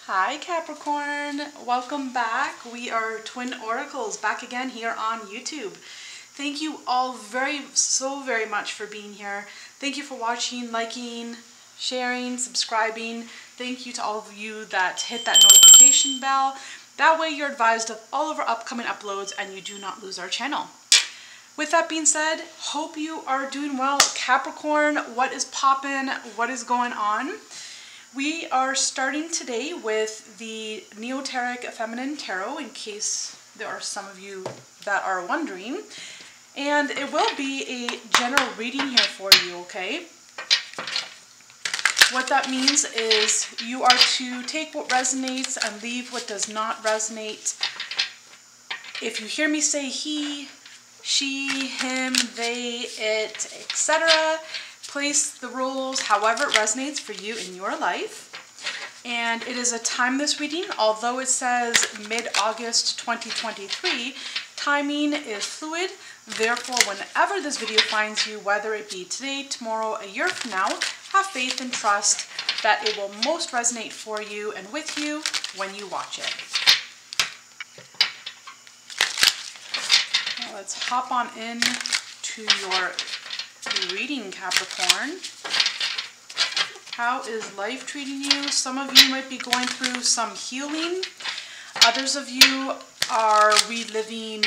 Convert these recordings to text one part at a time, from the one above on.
Hi Capricorn, welcome back. We are Twin Oracles back again here on YouTube. Thank you all so very much for being here. Thank you for watching, liking, sharing, subscribing. Thank you to all of you that hit that notification bell. That way you're advised of all of our upcoming uploads and you do not lose our channel. With that being said, hope you are doing well. Capricorn, what is poppin'? What is going on? We are starting today with the Neoteric Feminine Tarot, in case there are some of you that are wondering. And it will be a general reading here for you, okay? What that means is you are to take what resonates and leave what does not resonate. If you hear me say he, she, him, they, it, etc., place the rules however it resonates for you in your life. And it is a timeless reading, although it says mid-August 2023, timing is fluid. Therefore, whenever this video finds you, whether it be today, tomorrow, a year from now, have faith and trust that it will most resonate for you and with you when you watch it. Now let's hop on in to your reading, Capricorn. How is life treating you? Some of you might be going through some healing. Others of you are reliving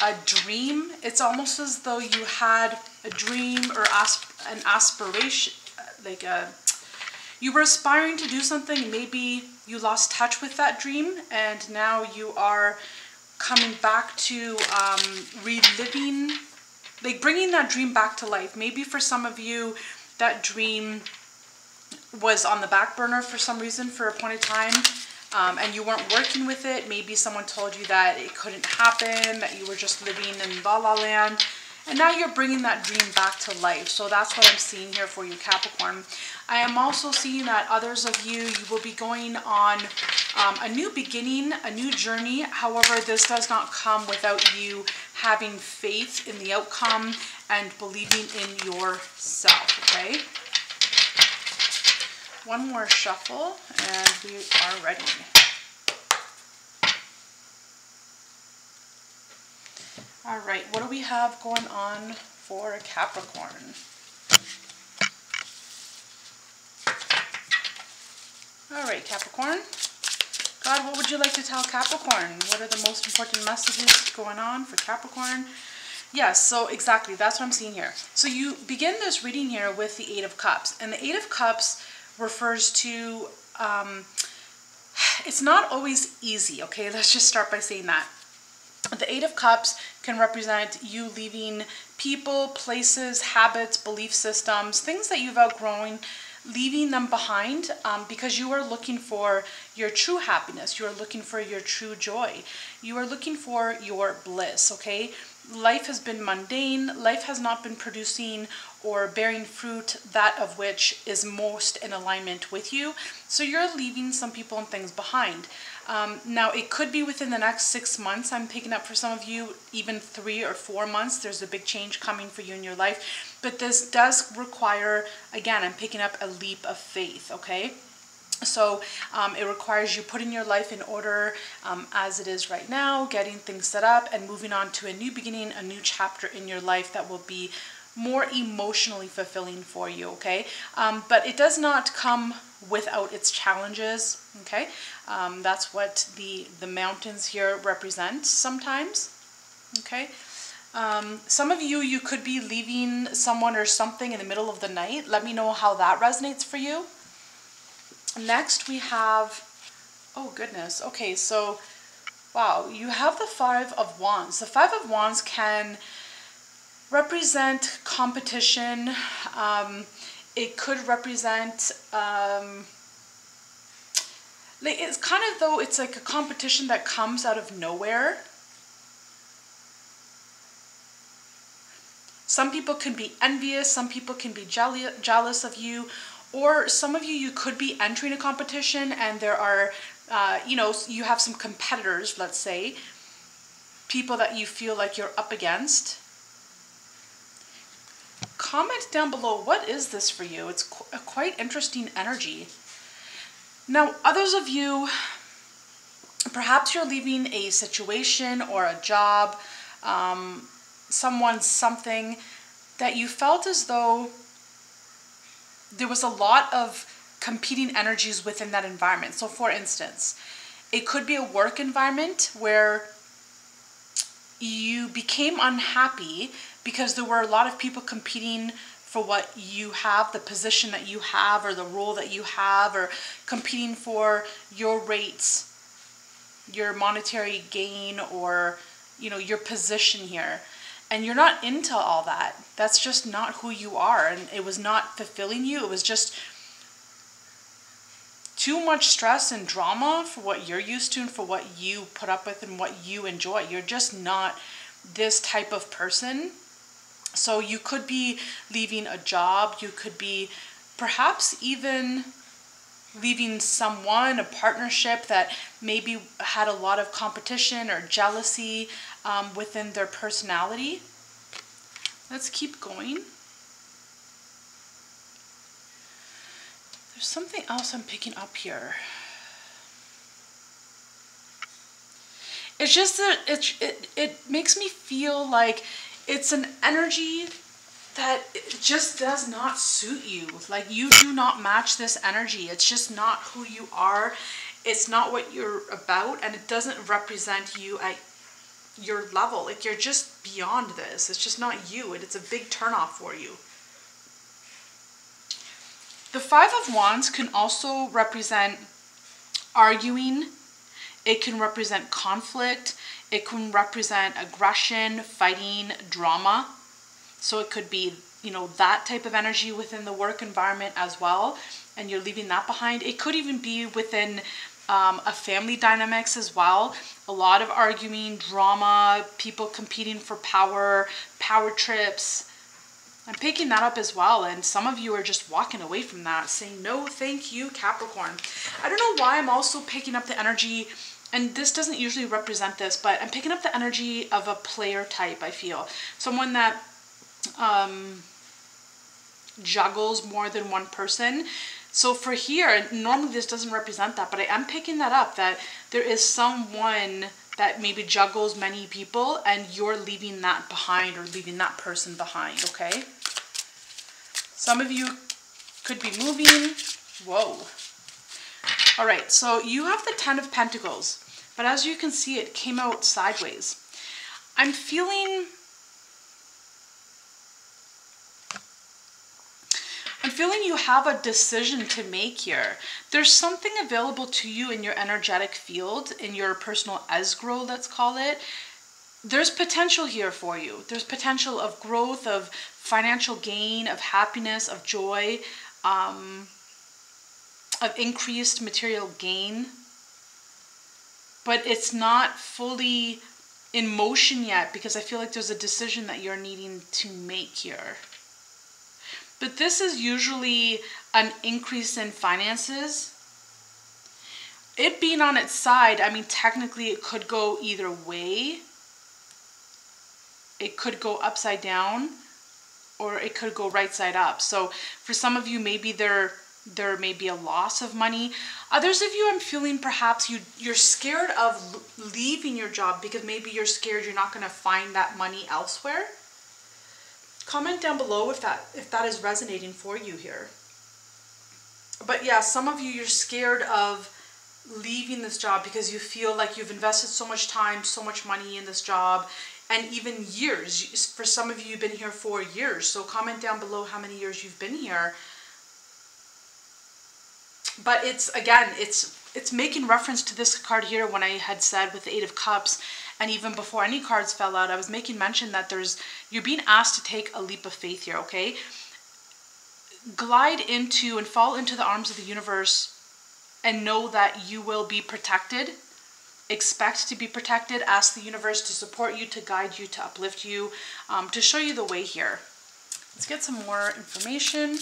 a dream. It's almost as though you had a dream or an aspiration, you were aspiring to do something and maybe you lost touch with that dream and now you are coming back to reliving, like bringing that dream back to life. Maybe for some of you, that dream was on the back burner for some reason for a point of time, and you weren't working with it. Maybe someone told you that it couldn't happen, that you were just living in la la land, and now you're bringing that dream back to life. So that's what I'm seeing here for you, Capricorn. I am also seeing that others of you will be going on a new beginning, a new journey. However, this does not come without you having faith in the outcome and believing in yourself, okay? One more shuffle and we are ready. All right, what do we have going on for Capricorn? All right, Capricorn. God, what would you like to tell Capricorn? What are the most important messages going on for Capricorn? Yes, so exactly, that's what I'm seeing here. So you begin this reading here with the Eight of Cups. And the Eight of Cups refers to, it's not always easy, okay? Let's just start by saying that. The Eight of Cups can represent you leaving people, places, habits, belief systems, things that you've outgrown, leaving them behind because you are looking for your true happiness. You are looking for your true joy. You are looking for your bliss, okay? Life has been mundane. Life has not been producing or bearing fruit, that of which is most in alignment with you. So you're leaving some people and things behind. Now, it could be within the next 6 months. I'm picking up for some of you, even 3 or 4 months. There's a big change coming for you in your life. But this does require, again, I'm picking up a leap of faith, okay? So it requires you putting your life in order as it is right now, getting things set up and moving on to a new beginning, a new chapter in your life that will be more emotionally fulfilling for you, okay? But it does not come without its challenges, okay? That's what the mountains here represent sometimes, okay? Some of you could be leaving someone or something in the middle of the night. Let me know how that resonates for you. Next we have, oh goodness, okay, so, wow, you have the Five of Wands. The Five of Wands can represent competition. It could represent, it's kind of though it's like a competition that comes out of nowhere. Some people can be envious, some people can be jealous of you, or some of you could be entering a competition and there are, you have some competitors, let's say, people that you feel like you're up against. Comment down below, what is this for you? It's a quite interesting energy. Now, others of you, perhaps you're leaving a situation or a job, something that you felt as though there was a lot of competing energies within that environment. So for instance, it could be a work environment where you became unhappy because there were a lot of people competing for what you have, the position that you have, or the role that you have, or competing for your rates, your monetary gain, or, you know, your position here. And you're not into all that. That's just not who you are. And it was not fulfilling you. It was just too much stress and drama for what you're used to and for what you put up with and what you enjoy. You're just not this type of person. So you could be leaving a job. You could be perhaps even leaving someone, a partnership that maybe had a lot of competition or jealousy within their personality. Let's keep going. There's something else I'm picking up here. It's just that it makes me feel like it's an energy that it just does not suit you. Like, you do not match this energy. It's just not who you are. It's not what you're about, and it doesn't represent you at your level. Like, you're just beyond this. It's just not you, and it's a big turnoff for you. The Five of Wands can also represent arguing. It can represent conflict. It can represent aggression, fighting, drama. So it could be, you know, that type of energy within the work environment as well, and you're leaving that behind. It could even be within a family dynamics as well. A lot of arguing, drama, people competing for power, power trips. I'm picking that up as well, and some of you are just walking away from that, saying, no, thank you, Capricorn. I don't know why I'm also picking up the energy, and this doesn't usually represent this, but I'm picking up the energy of a player type, I feel. Someone that juggles more than one person. So for here, normally this doesn't represent that, but I am picking that up, that there is someone that maybe juggles many people, and you're leaving that behind, or leaving that person behind, okay? Some of you could be moving. Whoa. All right, so you have the Ten of Pentacles, but as you can see, it came out sideways. I'm feeling you have a decision to make here. There's something available to you in your energetic field, in your personal escrow, let's call it. There's potential here for you. There's potential of growth, of financial gain, of happiness, of joy, of increased material gain. But it's not fully in motion yet, because I feel like there's a decision that you're needing to make here. But this is usually an increase in finances. It being on its side, I mean, technically it could go either way. It could go upside down, or it could go right side up. So for some of you, maybe there may be a loss of money. Others of you, I'm feeling perhaps you're scared of leaving your job, because maybe you're scared you're not going to find that money elsewhere. Comment down below if that is resonating for you here. But yeah, some of you, you're scared of leaving this job because you feel like you've invested so much time, so much money in this job, and even years. For some of you, you've been here for years. So comment down below how many years you've been here. But it's, again, it's making reference to this card here when I had said with the Eight of Cups, and even before any cards fell out, I was making mention that you're being asked to take a leap of faith here, okay? Glide into and fall into the arms of the universe and know that you will be protected. Expect to be protected. Ask the universe to support you, to guide you, to uplift you, to show you the way here. Let's get some more information.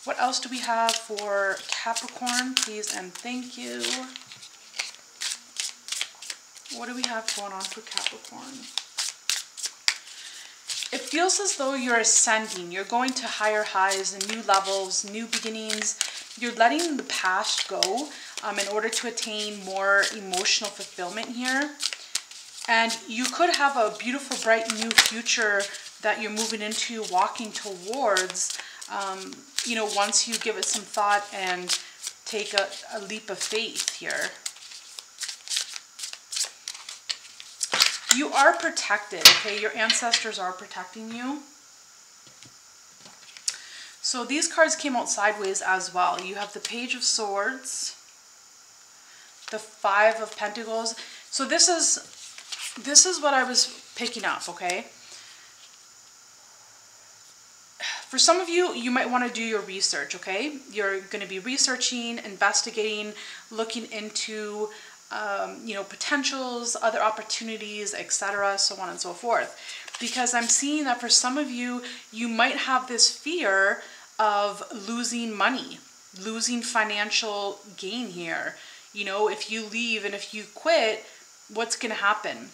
What else do we have for Capricorn, please and thank you? What do we have going on for Capricorn? It feels as though you're ascending. You're going to higher highs and new levels, new beginnings. You're letting the past go in order to attain more emotional fulfillment here. And you could have a beautiful, bright new future that you're moving into, walking towards, you know, once you give it some thought and take a leap of faith here. You are protected, okay? Your ancestors are protecting you. So these cards came out sideways as well. You have the Page of Swords, the Five of Pentacles. So this is what I was picking up, okay? For some of you, you might want to do your research, okay? You're going to be researching, investigating, looking into, you know, potentials, other opportunities, etc., so on and so forth. Because I'm seeing that for some of you, you might have this fear of losing money, losing financial gain here. You know, if you leave and if you quit, what's going to happen?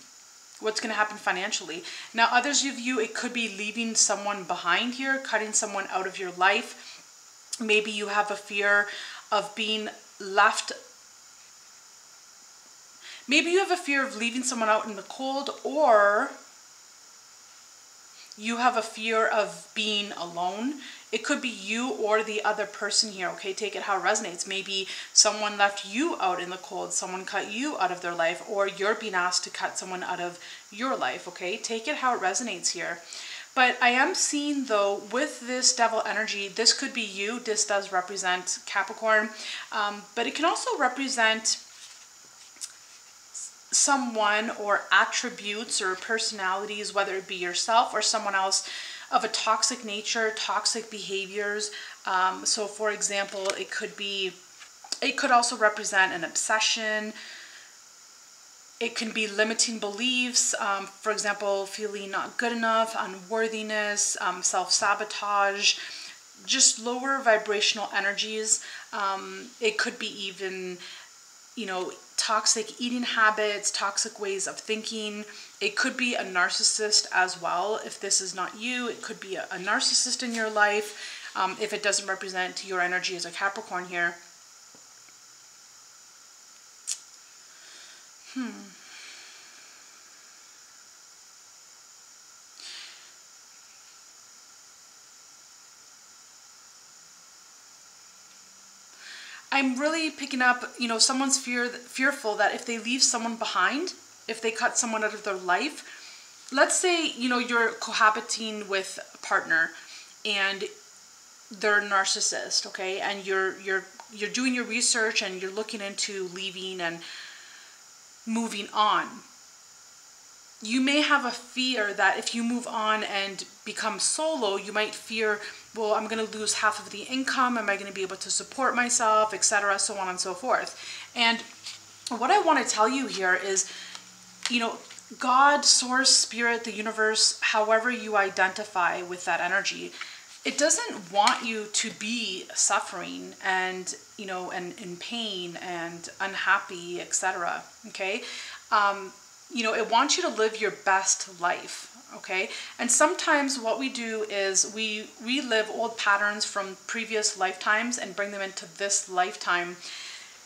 What's going to happen financially? Now, others of you, it could be leaving someone behind here, cutting someone out of your life. Maybe you have a fear of being left. Maybe you have a fear of leaving someone out in the cold, or you have a fear of being alone. It could be you or the other person here, okay? Take it how it resonates. Maybe someone left you out in the cold, someone cut you out of their life, or you're being asked to cut someone out of your life, okay? Take it how it resonates here. But I am seeing, though, with this devil energy, this could be you. This does represent Capricorn, but it can also represent someone or attributes or personalities, whether it be yourself or someone else, of a toxic nature, toxic behaviors. So for example, it could also represent an obsession. It can be limiting beliefs, for example, feeling not good enough, unworthiness, self-sabotage, just lower vibrational energies. It could be even, you know, toxic eating habits, toxic ways of thinking. It could be a narcissist as well. If this is not you, it could be a narcissist in your life, if it doesn't represent your energy as a Capricorn here. I'm really picking up, you know, someone's fearful that if they leave someone behind, if they cut someone out of their life, let's say, you know, you're cohabiting with a partner and they're a narcissist, okay? And you're doing your research and you're looking into leaving and moving on. You may have a fear that if you move on and become solo, you might fear, well, I'm going to lose half of the income. Am I going to be able to support myself, etc., so on and so forth. And what I want to tell you here is, you know, God, source, spirit, the universe, however you identify with that energy, it doesn't want you to be suffering and, you know, and in pain and unhappy, etc., okay? You know, it wants you to live your best life, okay? And sometimes what we do is we relive old patterns from previous lifetimes and bring them into this lifetime.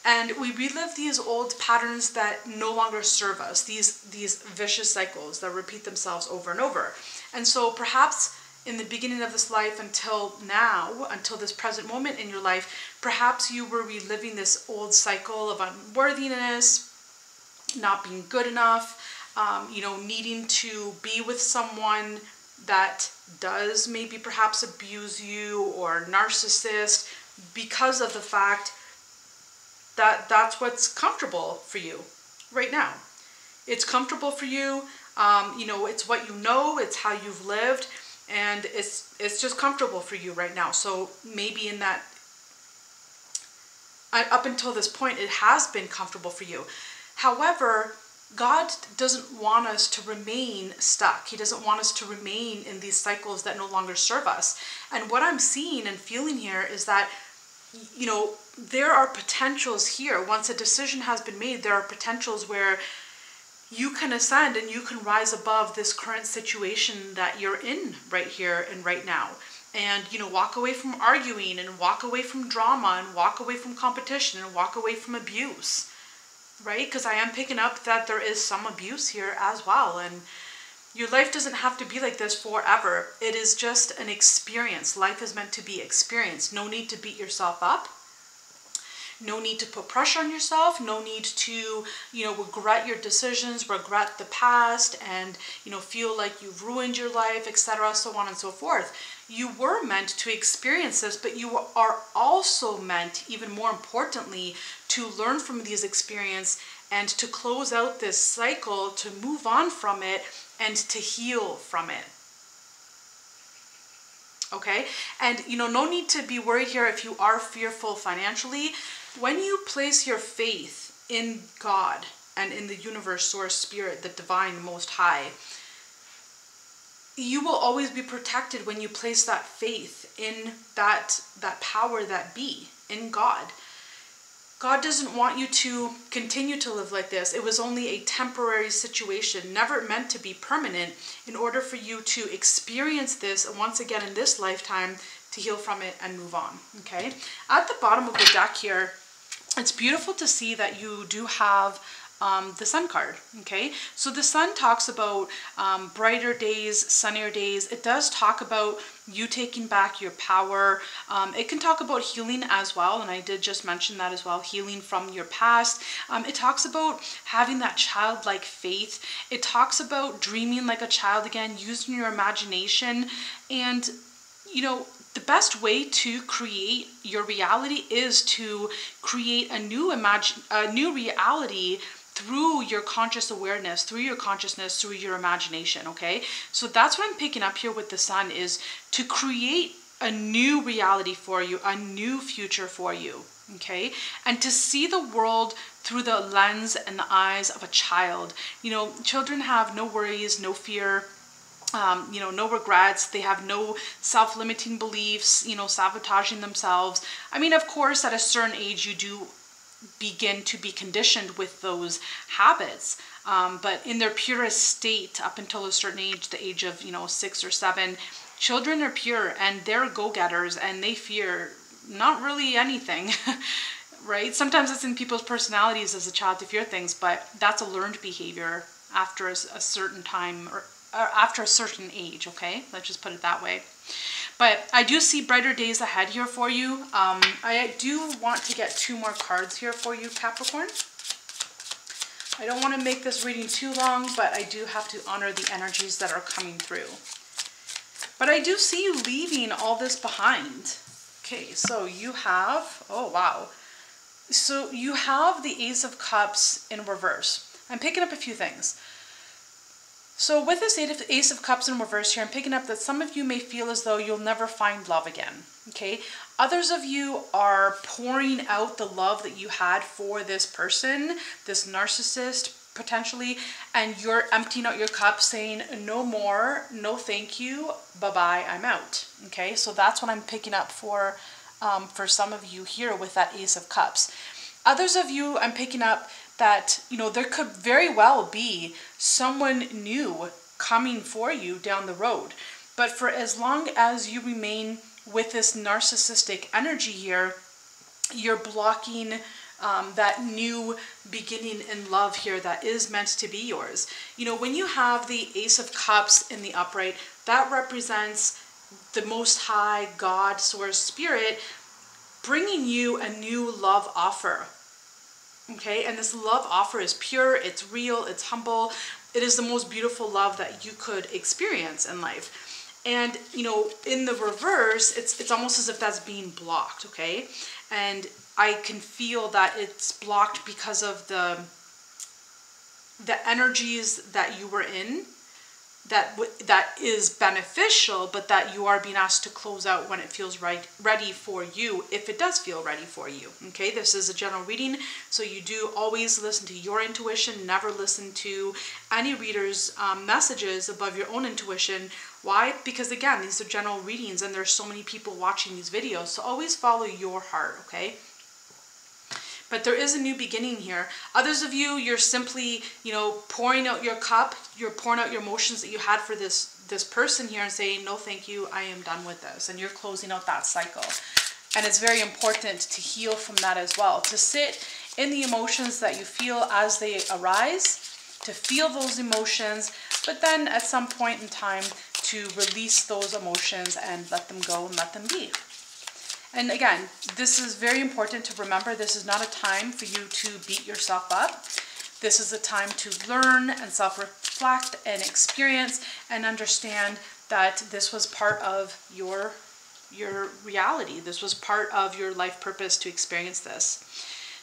And we relive these old patterns that no longer serve us, these vicious cycles that repeat themselves over and over. And so perhaps in the beginning of this life until now, until this present moment in your life, perhaps you were reliving this old cycle of unworthiness, not being good enough, you know, needing to be with someone that does maybe perhaps abuse you, or narcissist, because of the fact that that's what's comfortable for you right now. It's comfortable for you, you know, it's what you know, it's how you've lived, and it's just comfortable for you right now. So maybe in that, up until this point, it has been comfortable for you. However, God doesn't want us to remain stuck. He doesn't want us to remain in these cycles that no longer serve us. And what I'm seeing and feeling here is that, you know, there are potentials here. Once a decision has been made, there are potentials where you can ascend and you can rise above this current situation that you're in right here and right now. and, you know, walk away from arguing and walk away from drama and walk away from competition and walk away from abuse, right? Because I am picking up that there is some abuse here as well. And your life doesn't have to be like this forever. It is just an experience. Life is meant to be experienced. No need to beat yourself up. No need to put pressure on yourself. No need to, you know, regret your decisions, regret the past, and, you know, feel like you've ruined your life, etc., so on and so forth. You were meant to experience this, but you are also meant, even more importantly, to learn from these experiences and to close out this cycle, to move on from it, and to heal from it. Okay? And, you know, no need to be worried here if you are fearful financially. When you place your faith in God and in the universe, source, spirit, the divine, most high, you will always be protected when you place that faith in that power that be, in God. God doesn't want you to continue to live like this. It was only a temporary situation, never meant to be permanent, in order for you to experience this once again in this lifetime, to heal from it and move on, okay? At the bottom of the deck here, it's beautiful to see that you do have the Sun card, okay? So the Sun talks about brighter days, sunnier days. It does talk about you taking back your power. It can talk about healing as well, and I did just mention that as well, healing from your past. It talks about having that childlike faith. It talks about dreaming like a child again, using your imagination, and, you know, the best way to create your reality is to create a new reality through your conscious awareness, through your consciousness, through your imagination, okay? So that's what I'm picking up here with the Sun, is to create a new reality for you, a new future for you, okay? And to see the world through the lens and the eyes of a child. You know, children have no worries, no fear, you know, no regrets. They have no self-limiting beliefs, you know, sabotaging themselves. I mean, of course, at a certain age, you do begin to be conditioned with those habits. But in their purest state, up until a certain age, the age of, you know, 6 or 7, children are pure and they're go-getters and they fear not really anything, right? Sometimes it's in people's personalities as a child to fear things, but that's a learned behavior after a certain time, or after a certain age, okay? Let's just put it that way. But I do see brighter days ahead here for you. I do want to get 2 more cards here for you, Capricorn. I don't want to make this reading too long, but I do have to honor the energies that are coming through. But I do see you leaving all this behind. Okay, so you have, oh wow. So you have the Ace of Cups in reverse. I'm picking up a few things. So with this Ace of Cups in reverse here, I'm picking up that some of you may feel as though you'll never find love again, okay? Others of you are pouring out the love that you had for this person, this narcissist, potentially, and you're emptying out your cup saying, no more, no thank you, bye-bye, I'm out, okay? So that's what I'm picking up for some of you here with that Ace of Cups. Others of you, I'm picking up that, you know, there could very well be someone new coming for you down the road. But for as long as you remain with this narcissistic energy here, you're blocking that new beginning in love here that is meant to be yours. You know, when you have the Ace of Cups in the upright, that represents the Most High, God, Source, Spirit, bringing you a new love offer. Okay, and this love offer is pure, it's real, it's humble. It is the most beautiful love that you could experience in life. And, you know, in the reverse, it's almost as if that's being blocked, okay? And I can feel that it's blocked because of the energies that you were in, that is beneficial, but that you are being asked to close out when it feels ready for you, if it does feel ready for you, okay? This is a general reading, so you do always listen to your intuition, never listen to any reader's messages above your own intuition. Why? Because again, these are general readings and there's so many people watching these videos, so always follow your heart, okay? But there is a new beginning here. Others of you, you're simply, you know, pouring out your cup. You're pouring out your emotions that you had for this person here and saying, no, thank you, I am done with this. And you're closing out that cycle. And it's very important to heal from that as well. To sit in the emotions that you feel as they arise, to feel those emotions, but then at some point in time to release those emotions and let them go and let them be. And again, this is very important to remember. This is not a time for you to beat yourself up. This is a time to learn and self-reflect and experience and understand that this was part of your reality. This was part of your life purpose to experience this.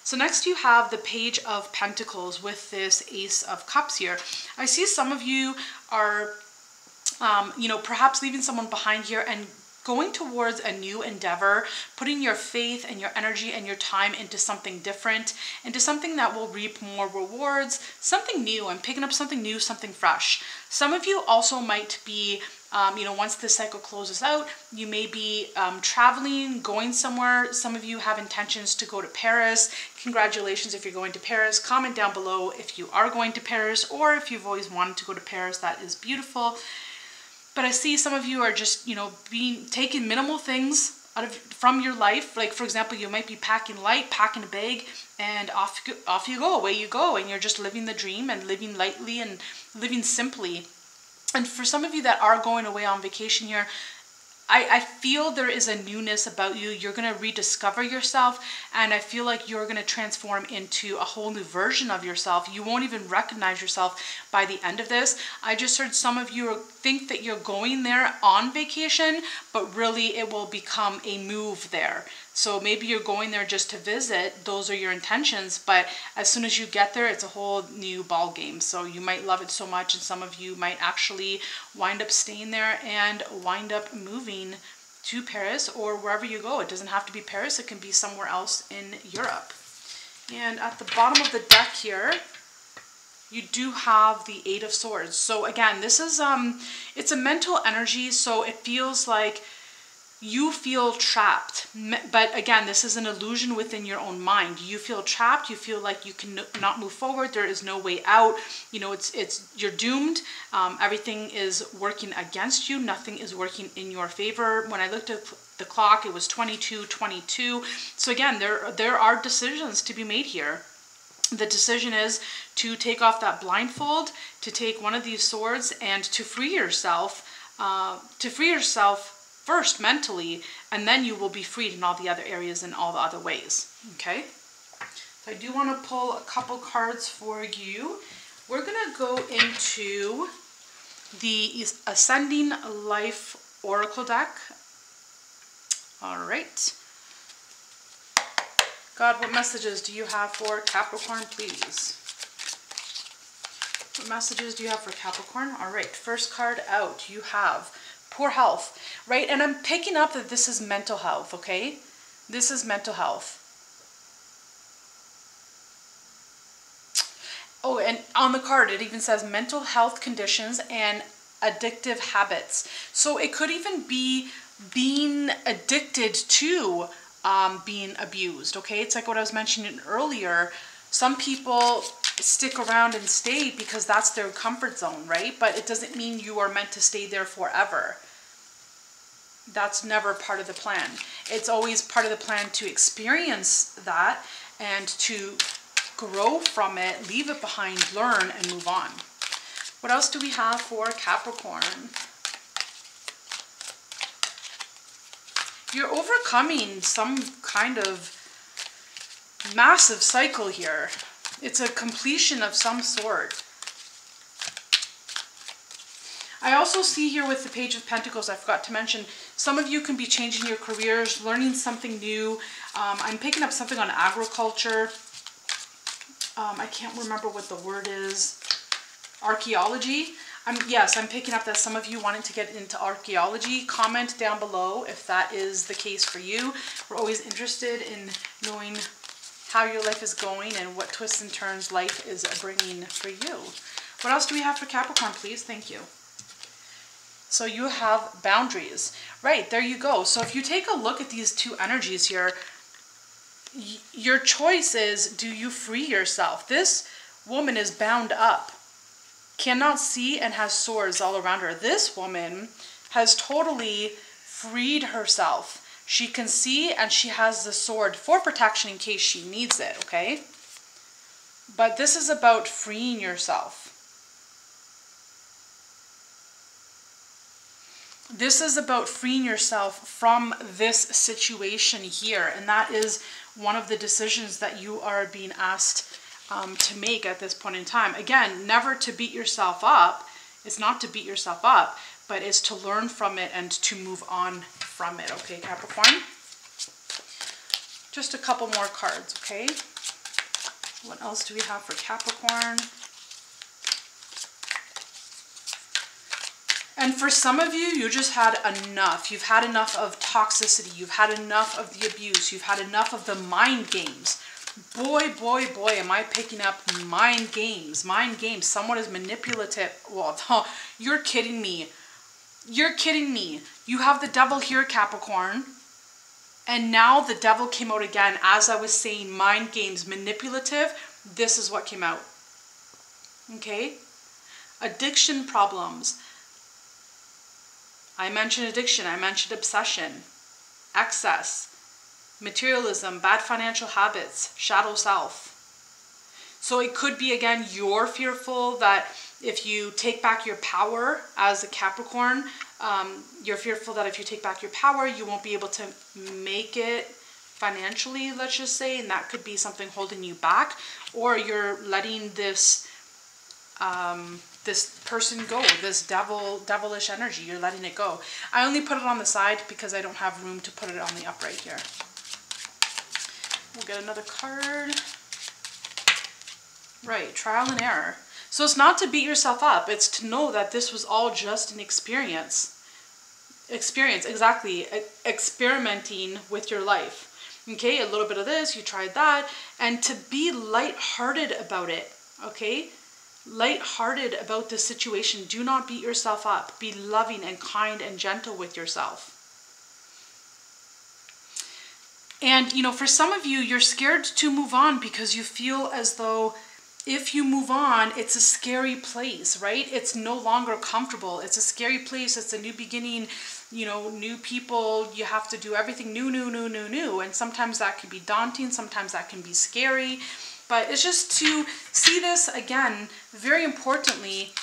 So next you have the Page of Pentacles with this Ace of Cups here. I see some of you are, you know, perhaps leaving someone behind here and going towards a new endeavor, putting your faith and your energy and your time into something different, into something that will reap more rewards, something new. I'm picking up something new, something fresh. Some of you also might be, you know, once this cycle closes out, you may be traveling, going somewhere. Some of you have intentions to go to Paris. Congratulations if you're going to Paris. Comment down below if you are going to Paris, or if you've always wanted to go to Paris. That is beautiful. But I see some of you are just, you know, taking minimal things from your life. Like, for example, you might be packing light, packing a bag, and off you go, away you go. And you're just living the dream and living lightly and living simply. And for some of you that are going away on vacation here, I feel there is a newness about you. You're going to rediscover yourself, and I feel like you're going to transform into a whole new version of yourself. You won't even recognize yourself by the end of this. I just heard some of you think that you're going there on vacation, but really it will become a move there. So maybe you're going there just to visit. Those are your intentions, but as soon as you get there, it's a whole new ball game. So you might love it so much, and some of you might actually wind up staying there and wind up moving to Paris or wherever you go. It doesn't have to be Paris. It can be somewhere else in Europe. And at the bottom of the deck here, you do have the Eight of Swords. So again, this is it's a mental energy. So it feels like you feel trapped, but again, this is an illusion within your own mind. You feel trapped. You feel like you can not move forward. There is no way out. You know, you're doomed. Everything is working against you. Nothing is working in your favor. When I looked at the clock, it was 22:22. So again, there are decisions to be made here. The decision is to take off that blindfold, to take one of these swords, and to free yourself. First mentally, and then you will be freed in all the other areas and all the other ways. Okay, so I do want to pull a couple cards for you. We're gonna go into the Ascending Life Oracle deck. All right, God, what messages do you have for Capricorn, please? What messages do you have for Capricorn? All right, first card out, you have poor health, right? And I'm picking up that this is mental health, okay? This is mental health. Oh, and on the card, it even says mental health conditions and addictive habits. So it could even be being addicted to being abused, okay? It's like what I was mentioning earlier. Some people stick around and stay because that's their comfort zone, right? But it doesn't mean you are meant to stay there forever. That's never part of the plan. It's always part of the plan to experience that and to grow from it, leave it behind, learn, and move on. What else do we have for Capricorn? You're overcoming some kind of massive cycle here. It's a completion of some sort. I also see here with the Page of Pentacles, I forgot to mention, some of you can be changing your careers, learning something new. I'm picking up something on agriculture. I can't remember what the word is. Archaeology. Yes, I'm picking up that some of you wanted to get into archaeology. Comment down below if that is the case for you. We're always interested in knowing how your life is going and what twists and turns life is bringing for you. What else do we have for Capricorn, please? Thank you. So you have boundaries. Right, there you go. So if you take a look at these two energies here, your choice is, do you free yourself? This woman is bound up, cannot see, and has swords all around her. This woman has totally freed herself. She can see, and she has the sword for protection in case she needs it, okay? But this is about freeing yourself. This is about freeing yourself from this situation here. And that is one of the decisions that you are being asked to make at this point in time. Again, never to beat yourself up. It's not to beat yourself up, but it's to learn from it and to move on from it. Okay, Capricorn? Just a couple more cards, okay? What else do we have for Capricorn? And for some of you, you just had enough. You've had enough of toxicity. You've had enough of the abuse. You've had enough of the mind games. Boy, boy, boy, am I picking up mind games. Mind games. Someone is manipulative. Well, you're kidding me. You're kidding me. You have the devil here, Capricorn. And now the devil came out again. As I was saying, mind games, manipulative. This is what came out. Okay? Addiction problems. I mentioned addiction, I mentioned obsession, excess, materialism, bad financial habits, shadow self. So it could be, again, you're fearful that if you take back your power as a Capricorn, you're fearful that if you take back your power, you won't be able to make it financially, let's just say, and that could be something holding you back, or you're letting this this person go, this devilish energy, you're letting it go. I only put it on the side because I don't have room to put it on the upright here. We'll get another card. Right, trial and error. So it's not to beat yourself up, it's to know that this was all just an experience. Exactly, experimenting with your life. Okay, a little bit of this, you tried that, and to be lighthearted about it, okay? Lighthearted about this situation. Do not beat yourself up. Be loving and kind and gentle with yourself. And, you know, for some of you, you're scared to move on because you feel as though if you move on, it's a scary place, right? It's no longer comfortable. It's a scary place. It's a new beginning, you know, new people. You have to do everything new. And sometimes that can be daunting. Sometimes that can be scary. But it's just to see this, again, very importantly,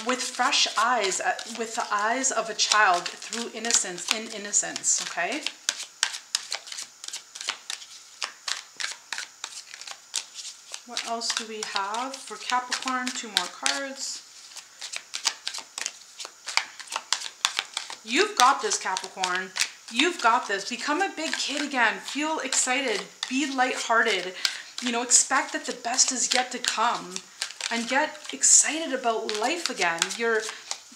with fresh eyes, with the eyes of a child, through innocence, in innocence, okay? What else do we have for Capricorn? 2 more cards. You've got this, Capricorn. You've got this. Become a big kid again. Feel excited. Be lighthearted. You know, expect that the best is yet to come, and get excited about life again.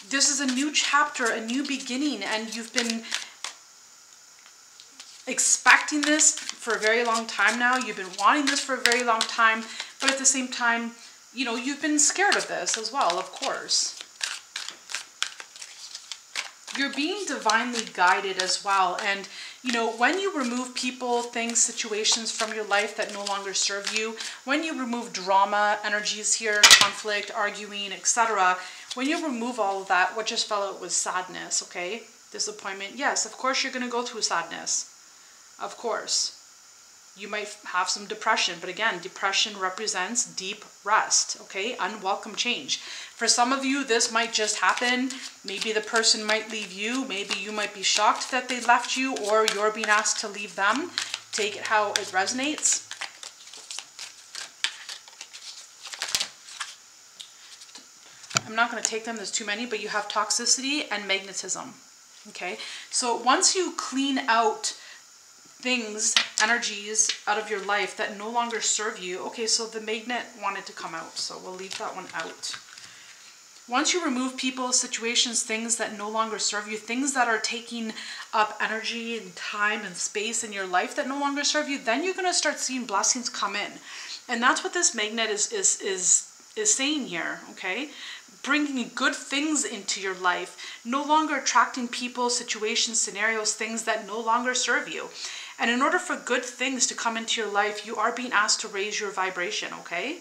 This is a new chapter, a new beginning, and you've been expecting this for a very long time now. You've been wanting this for a very long time, but at the same time, you know, you've been scared of this as well, of course. You're being divinely guided as well. And, you know, when you remove people, things, situations from your life that no longer serve you, when you remove drama, energies here, conflict, arguing, etc., when you remove all of that, what just fell out was sadness, okay? Disappointment. Yes, of course you're going to go through sadness. Of course. You might have some depression, but again, depression represents deep rest, okay? Unwelcome change. For some of you, this might just happen. Maybe the person might leave you. Maybe you might be shocked that they left you, or you're being asked to leave them. Take it how it resonates. I'm not going to take them, there's too many, but you have toxicity and magnetism, okay? So once you clean out things, energies out of your life that no longer serve you. Okay, so the magnet wanted to come out, so we'll leave that one out. Once you remove people, situations, things that no longer serve you, things that are taking up energy and time and space in your life that no longer serve you, then you're going to start seeing blessings come in. And that's what this magnet is saying here, okay? Bringing good things into your life, no longer attracting people, situations, scenarios, things that no longer serve you. And in order for good things to come into your life, you are being asked to raise your vibration, okay?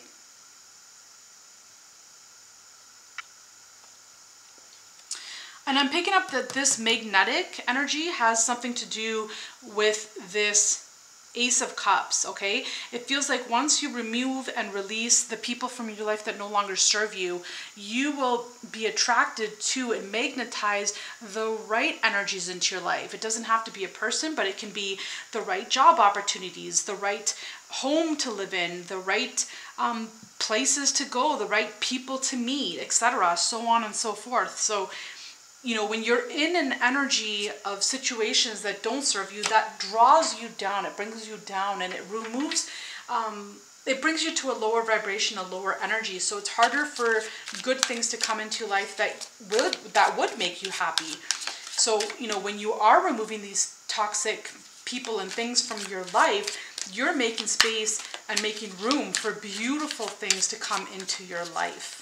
And I'm picking up that this magnetic energy has something to do with this Ace of Cups, okay? It feels like once you remove and release the people from your life that no longer serve you, you will be attracted to and magnetize the right energies into your life. It doesn't have to be a person, but it can be the right job opportunities, the right home to live in, the right places to go, the right people to meet, etc., so on and so forth. So, you know, when you're in an energy of situations that don't serve you, that draws you down, it brings you down, and it removes, it brings you to a lower vibration, a lower energy. So it's harder for good things to come into life that would make you happy. So, you know, when you are removing these toxic people and things from your life, you're making space and making room for beautiful things to come into your life.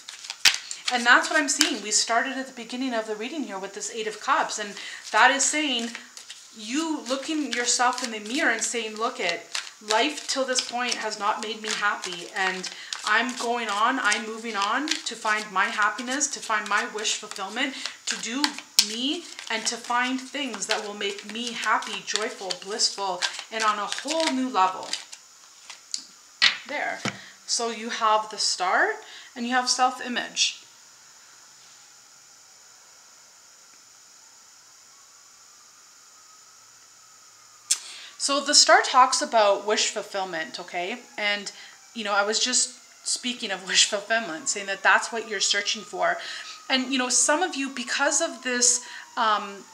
And that's what I'm seeing. We started at the beginning of the reading here with this Eight of Cups. And that is saying, you looking yourself in the mirror and saying, look it, life till this point has not made me happy. And I'm going on, I'm moving on to find my happiness, to find my wish fulfillment, to do me, and to find things that will make me happy, joyful, blissful, and on a whole new level. There. So you have the Star and you have self-image. So the Star talks about wish fulfillment, okay? And, you know, I was just speaking of wish fulfillment, saying that that's what you're searching for. And, you know, some of you, because of this,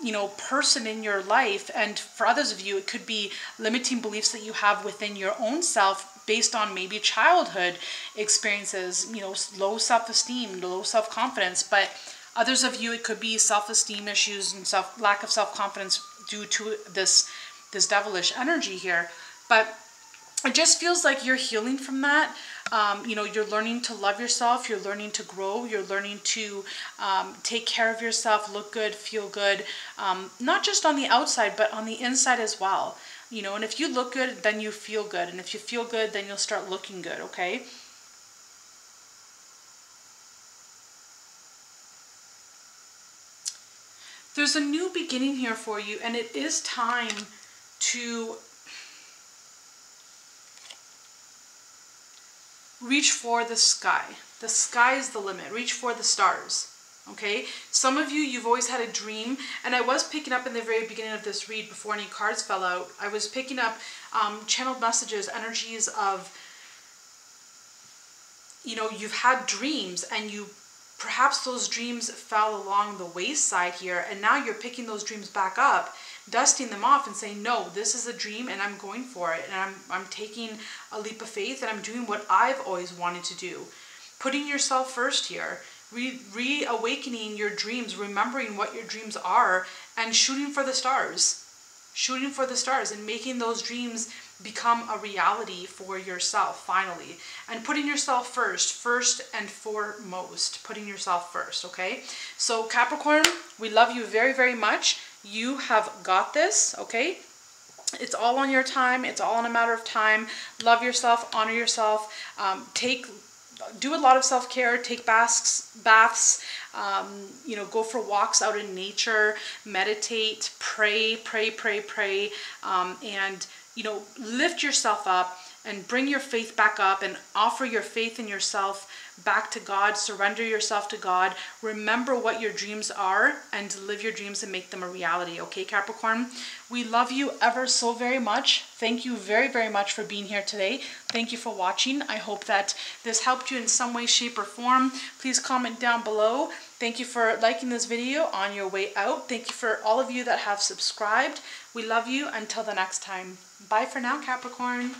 you know, person in your life, and for others of you, it could be limiting beliefs that you have within your own self based on maybe childhood experiences, you know, low self-esteem, low self-confidence. But others of you, it could be self-esteem issues and lack of self-confidence due to this devilish energy here. But it just feels like you're healing from that. You know, you're learning to love yourself, you're learning to grow, you're learning to take care of yourself, look good, feel good, not just on the outside, but on the inside as well. You know, and if you look good, then you feel good. And if you feel good, then you'll start looking good, okay? There's a new beginning here for you, and it is time to reach for the sky. The sky is the limit. Reach for the stars. Okay? Some of you, you've always had a dream, and I was picking up in the very beginning of this read, before any cards fell out, I was picking up channeled messages, energies of, you know, you've had dreams, and perhaps those dreams fell along the wayside here, and now you're picking those dreams back up, dusting them off and saying, no, this is a dream and I'm going for it, and I'm taking a leap of faith, and I'm doing what I've always wanted to do. Putting yourself first here, reawakening your dreams, remembering what your dreams are, and shooting for the stars. Shooting for the stars and making those dreams become a reality for yourself, finally. And putting yourself first and foremost. Putting yourself first, okay? So Capricorn, we love you very, very much. You have got this, okay? It's all on your time. It's all in a matter of time. Love yourself, honor yourself, do a lot of self-care, take baths, you know, go for walks out in nature, meditate, pray, and, you know, lift yourself up and bring your faith back up and offer your faith in yourself back to God. Surrender yourself to God. Remember what your dreams are and live your dreams and make them a reality. Okay, Capricorn? We love you ever so very much. Thank you very, very much for being here today. Thank you for watching. I hope that this helped you in some way, shape, or form. Please comment down below. Thank you for liking this video on your way out. Thank you for all of you that have subscribed. We love you. Until the next time. Bye for now, Capricorn.